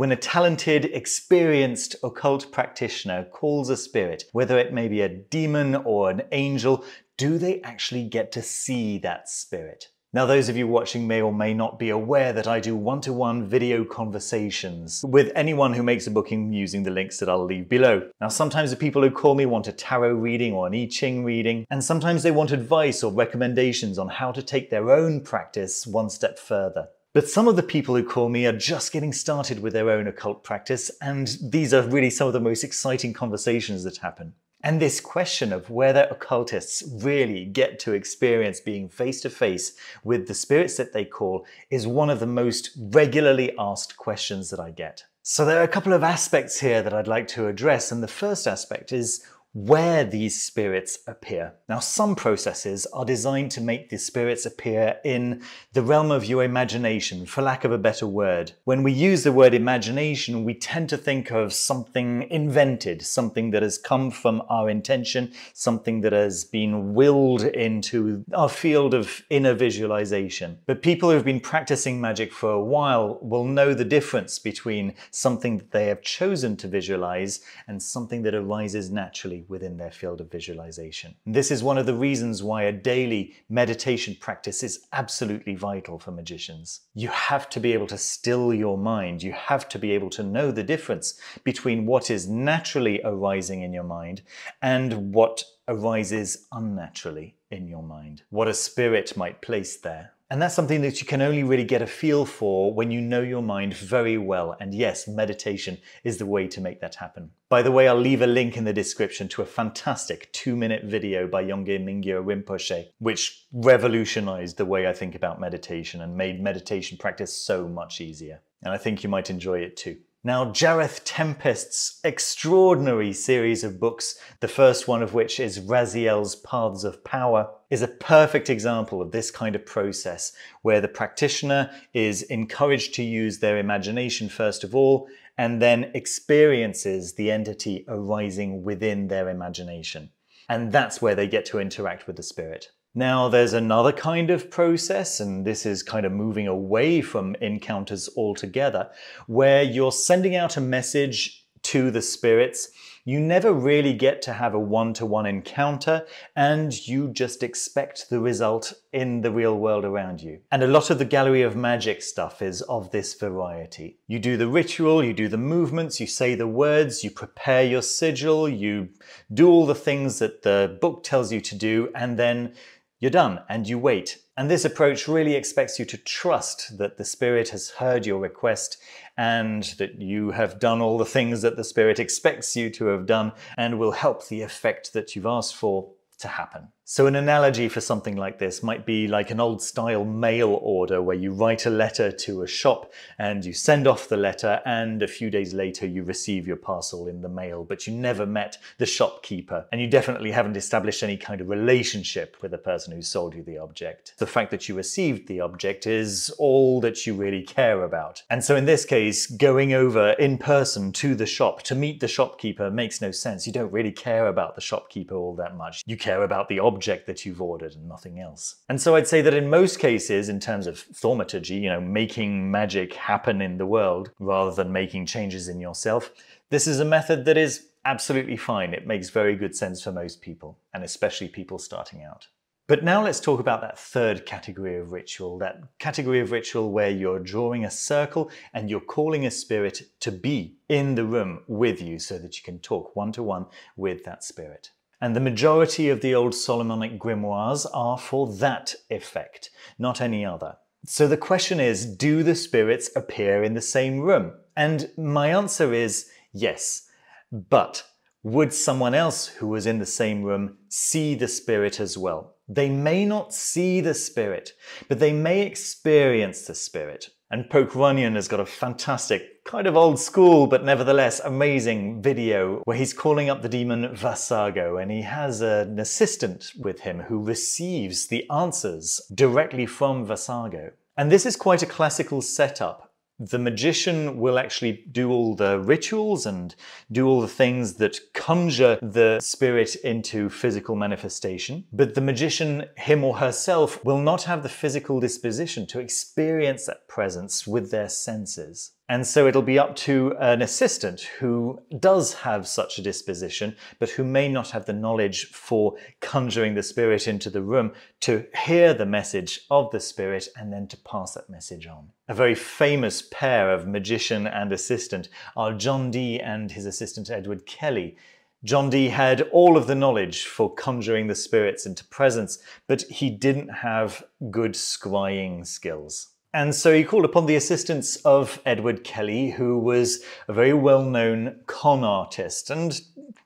When a talented, experienced occult practitioner calls a spirit, whether it may be a demon or an angel, do they actually get to see that spirit? Now, those of you watching may or may not be aware that I do one-to-one video conversations with anyone who makes a booking using the links that I'll leave below. Now, sometimes the people who call me want a tarot reading or an I Ching reading, and sometimes they want advice or recommendations on how to take their own practice one step further. But some of the people who call me are just getting started with their own occult practice, and these are really some of the most exciting conversations that happen. And this question of whether occultists really get to experience being face-to-face with the spirits that they call is one of the most regularly asked questions that I get. So there are a couple of aspects here that I'd like to address, and the first aspect is where these spirits appear. Now, some processes are designed to make the spirits appear in the realm of your imagination, for lack of a better word. When we use the word imagination, we tend to think of something invented, something that has come from our intention, something that has been willed into our field of inner visualization. But people who've been practicing magic for a while will know the difference between something that they have chosen to visualize and something that arises naturally within their field of visualization. And this is one of the reasons why a daily meditation practice is absolutely vital for magicians. You have to be able to still your mind. You have to be able to know the difference between what is naturally arising in your mind and what arises unnaturally in your mind. What a spirit might place there. And that's something that you can only really get a feel for when you know your mind very well. And yes, meditation is the way to make that happen. By the way, I'll leave a link in the description to a fantastic 2-minute video by Yongey Mingyur Rinpoche, which revolutionized the way I think about meditation and made meditation practice so much easier. And I think you might enjoy it too. Now, Jareth Tempest's extraordinary series of books, the first one of which is Raziel's Paths of Power, is a perfect example of this kind of process where the practitioner is encouraged to use their imagination first of all, and then experiences the entity arising within their imagination. And that's where they get to interact with the spirit. Now, there's another kind of process, and this is kind of moving away from encounters altogether, where you're sending out a message to the spirits. You never really get to have a one-to-one encounter, and you just expect the result in the real world around you. And a lot of the Gallery of Magic stuff is of this variety. You do the ritual, you do the movements, you say the words, you prepare your sigil, you do all the things that the book tells you to do, and then you're done and you wait. And this approach really expects you to trust that the spirit has heard your request and that you have done all the things that the spirit expects you to have done and will help the effect that you've asked for to happen. So an analogy for something like this might be like an old style mail order where you write a letter to a shop and you send off the letter and a few days later you receive your parcel in the mail, but you never met the shopkeeper and you definitely haven't established any kind of relationship with the person who sold you the object. The fact that you received the object is all that you really care about. And so in this case, going over in person to the shop to meet the shopkeeper makes no sense. You don't really care about the shopkeeper all that much. You care about the object that you've ordered and nothing else. And so I'd say that in most cases, in terms of thaumaturgy, making magic happen in the world rather than making changes in yourself, this is a method that is absolutely fine. It makes very good sense for most people, and especially people starting out. But now let's talk about that third category of ritual, that category of ritual where you're drawing a circle and you're calling a spirit to be in the room with you so that you can talk one-to-one with that spirit. And the majority of the old Solomonic grimoires are for that effect, not any other. So the question is, do the spirits appear in the same room? And my answer is yes, but would someone else who was in the same room see the spirit as well? They may not see the spirit, but they may experience the spirit. And Poke Runyon has got a fantastic, kind of old school, but nevertheless amazing video where he's calling up the demon Vasago, and he has an assistant with him who receives the answers directly from Vasago. And this is quite a classical setup. The magician will actually do all the rituals and do all the things that conjure the spirit into physical manifestation, but the magician, him or herself, will not have the physical disposition to experience that presence with their senses. And so it'll be up to an assistant who does have such a disposition, but who may not have the knowledge for conjuring the spirit into the room, to hear the message of the spirit and then to pass that message on. A very famous pair of magician and assistant are John Dee and his assistant Edward Kelly. John Dee had all of the knowledge for conjuring the spirits into presence, but he didn't have good scrying skills. And so he called upon the assistance of Edward Kelly, who was a very well-known con artist. And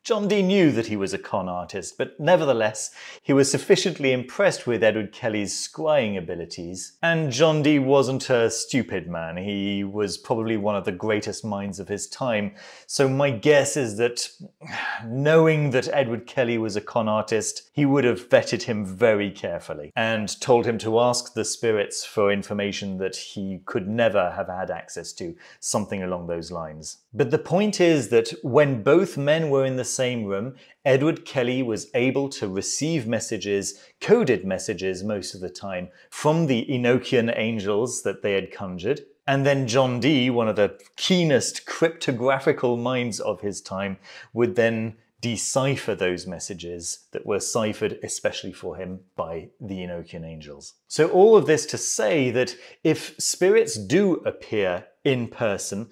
John Dee knew that he was a con artist, but nevertheless, he was sufficiently impressed with Edward Kelly's scrying abilities. And John Dee wasn't a stupid man. He was probably one of the greatest minds of his time. So my guess is that, knowing that Edward Kelly was a con artist, he would have vetted him very carefully and told him to ask the spirits for information that he could never have had access to, something along those lines. But the point is that when both men were in the same room, Edward Kelly was able to receive messages, coded messages most of the time, from the Enochian angels that they had conjured. And then John Dee, one of the keenest cryptographical minds of his time, would then decipher those messages that were ciphered especially for him by the Enochian angels. So all of this to say that if spirits do appear in person,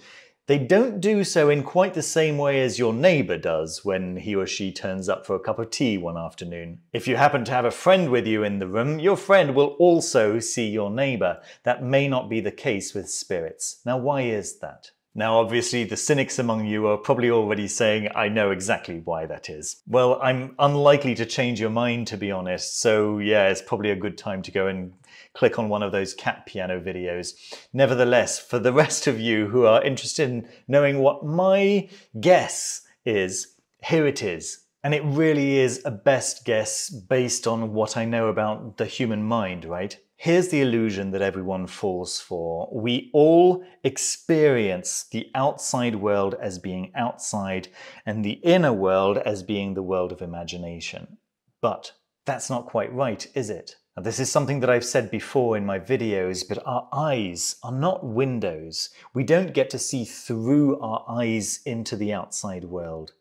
they don't do so in quite the same way as your neighbour does when he or she turns up for a cup of tea one afternoon. If you happen to have a friend with you in the room, your friend will also see your neighbour. That may not be the case with spirits. Now, why is that? Now, obviously, the cynics among you are probably already saying, I know exactly why that is. Well, I'm unlikely to change your mind, to be honest, so yeah, it's probably a good time to go and click on one of those cat piano videos. Nevertheless, for the rest of you who are interested in knowing what my guess is, here it is. And it really is a best guess based on what I know about the human mind, right? Here's the illusion that everyone falls for. We all experience the outside world as being outside and the inner world as being the world of imagination. But that's not quite right, is it? Now, this is something that I've said before in my videos, but our eyes are not windows. We don't get to see through our eyes into the outside world.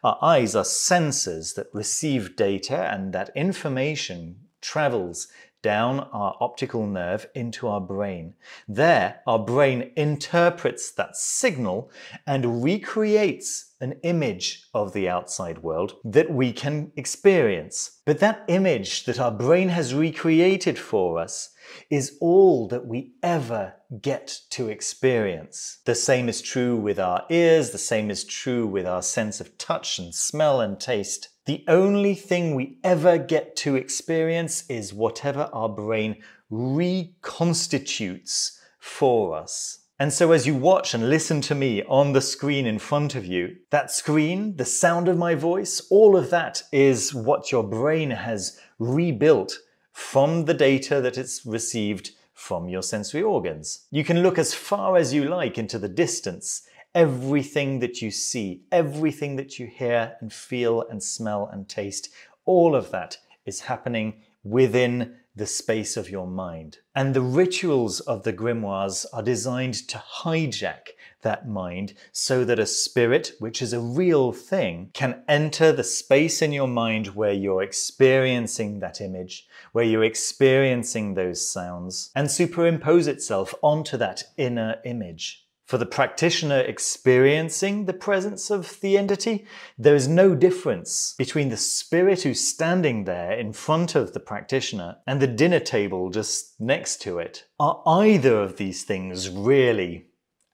Our eyes are sensors that receive data, and that information travels down our optical nerve into our brain. There, our brain interprets that signal and recreates an image of the outside world that we can experience. But that image that our brain has recreated for us is all that we ever get to experience. The same is true with our ears, the same is true with our sense of touch and smell and taste. The only thing we ever get to experience is whatever our brain reconstitutes for us. And so as you watch and listen to me on the screen in front of you, that screen, the sound of my voice, all of that is what your brain has rebuilt from the data that it's received from your sensory organs. You can look as far as you like into the distance. Everything that you see, everything that you hear and feel and smell and taste, all of that is happening within the space of your mind. And the rituals of the grimoires are designed to hijack that mind so that a spirit, which is a real thing, can enter the space in your mind where you're experiencing that image, where you're experiencing those sounds, and superimpose itself onto that inner image. For the practitioner experiencing the presence of the entity, there is no difference between the spirit who's standing there in front of the practitioner and the dinner table just next to it. Are either of these things really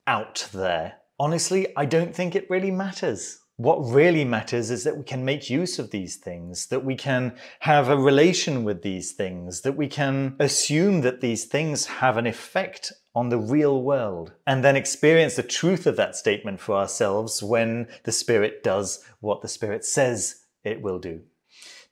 out there? Honestly, I don't think it really matters. What really matters is that we can make use of these things, that we can have a relation with these things, that we can assume that these things have an effect on the real world, and then experience the truth of that statement for ourselves when the spirit does what the spirit says it will do.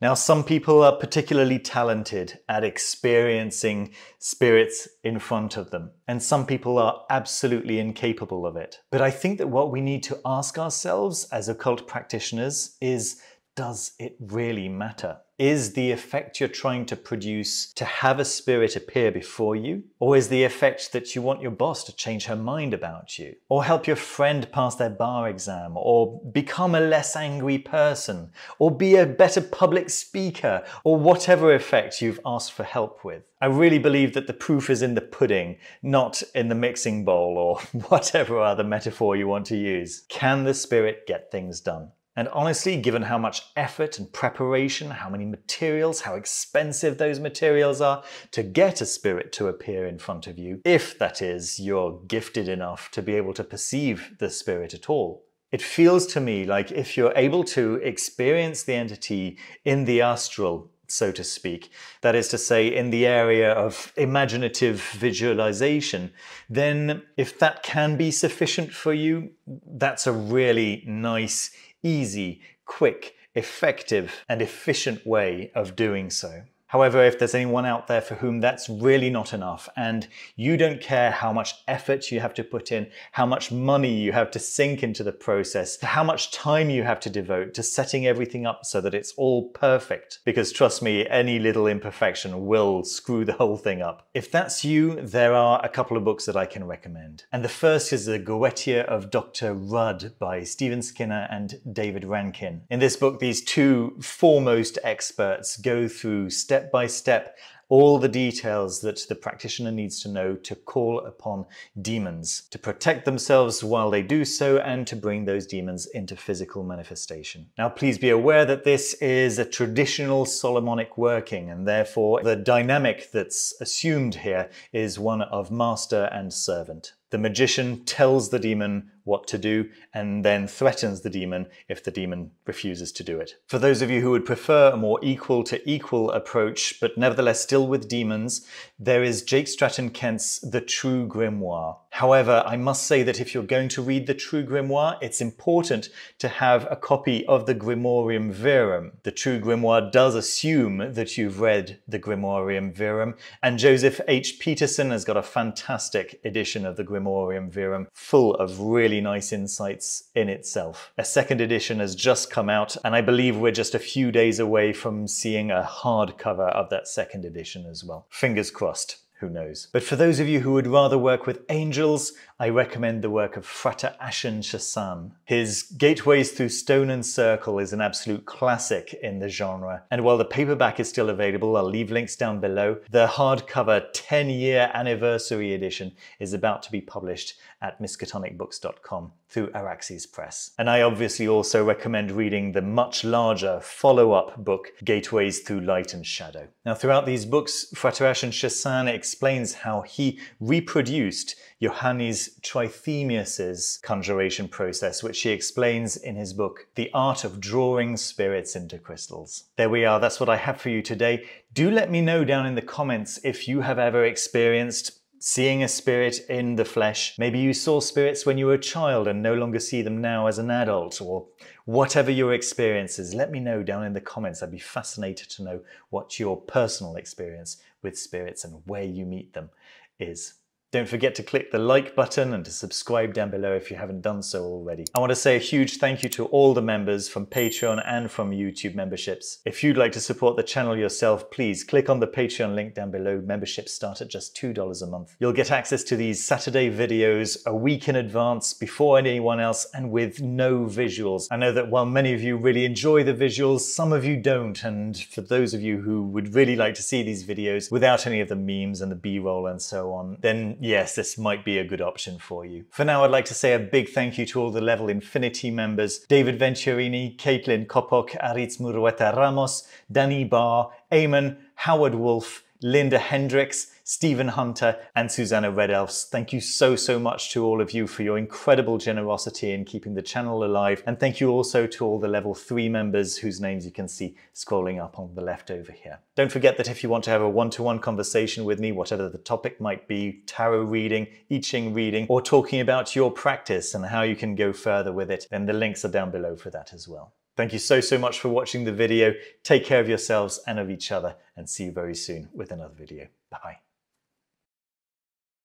Now, some people are particularly talented at experiencing spirits in front of them, and some people are absolutely incapable of it. But I think that what we need to ask ourselves as occult practitioners is, does it really matter? Is the effect you're trying to produce to have a spirit appear before you? Or is the effect that you want your boss to change her mind about you? Or help your friend pass their bar exam? Or become a less angry person? Or be a better public speaker? Or whatever effect you've asked for help with? I really believe that the proof is in the pudding, not in the mixing bowl or whatever other metaphor you want to use. Can the spirit get things done? And honestly, given how much effort and preparation, how many materials, how expensive those materials are to get a spirit to appear in front of you, if that is, you're gifted enough to be able to perceive the spirit at all, it feels to me like if you're able to experience the entity in the astral, so to speak, that is to say, in the area of imaginative visualization, then if that can be sufficient for you, that's a really nice, easy, quick, effective, and efficient way of doing so. However, if there's anyone out there for whom that's really not enough, and you don't care how much effort you have to put in, how much money you have to sink into the process, how much time you have to devote to setting everything up so that it's all perfect, because trust me, any little imperfection will screw the whole thing up. If that's you, there are a couple of books that I can recommend. And the first is the Goetia of Dr Rudd by Stephen Skinner and David Rankin. In this book, these two foremost experts go through step by step all the details that the practitioner needs to know to call upon demons, to protect themselves while they do so, and to bring those demons into physical manifestation. Now, please be aware that this is a traditional Solomonic working, and therefore the dynamic that's assumed here is one of master and servant. The magician tells the demon what to do and then threatens the demon if the demon refuses to do it. For those of you who would prefer a more equal to equal approach, but nevertheless still with demons, there is Jake Stratton Kent's The True Grimoire. However, I must say that if you're going to read The True Grimoire, it's important to have a copy of the Grimorium Verum. The True Grimoire does assume that you've read the Grimorium Verum, and Joseph H. Peterson has got a fantastic edition of the Grimorium Verum, full of really nice insights in itself. A second edition has just come out, and I believe we're just a few days away from seeing a hardcover of that second edition as well. Fingers crossed. Who knows? But for those of you who would rather work with angels, I recommend the work of Frater Ashen Chassan. His Gateways Through Stone and Circle is an absolute classic in the genre. And while the paperback is still available, I'll leave links down below, the hardcover 10-year anniversary edition is about to be published at miskatonicbooks.com through Araxes Press. And I obviously also recommend reading the much larger follow-up book, Gateways Through Light and Shadow. Now, throughout these books, Frater Ashen Chassan explains how he reproduced Johannes Trithemius's conjuration process, which he explains in his book, The Art of Drawing Spirits into Crystals. There we are, that's what I have for you today. Do let me know down in the comments if you have ever experienced seeing a spirit in the flesh. Maybe you saw spirits when you were a child and no longer see them now as an adult, or whatever your experience is. Let me know down in the comments. I'd be fascinated to know what your personal experience with spirits and where you meet them is. Don't forget to click the like button and to subscribe down below if you haven't done so already. I want to say a huge thank you to all the members from Patreon and from YouTube memberships. If you'd like to support the channel yourself, please click on the Patreon link down below. Memberships start at just $2 a month. You'll get access to these Saturday videos a week in advance before anyone else and with no visuals. I know that while many of you really enjoy the visuals, some of you don't. And for those of you who would really like to see these videos without any of the memes and the B-roll and so on, then yes, this might be a good option for you. For now, I'd like to say a big thank you to all the Level Infinity members: David Venturini, Caitlin Kopok, Aritz Murueta Ramos, Danny Barr, Eamon, Howard Wolf, Linda Hendricks, Stephen Hunter, and Susanna Red Elves. Thank you so much to all of you for your incredible generosity in keeping the channel alive. And thank you also to all the Level 3 members whose names you can see scrolling up on the left over here. Don't forget that if you want to have a one-to-one conversation with me, whatever the topic might be, tarot reading, I Ching reading, or talking about your practice and how you can go further with it, then the links are down below for that as well. Thank you so much for watching the video. Take care of yourselves and of each other, and see you very soon with another video. Bye.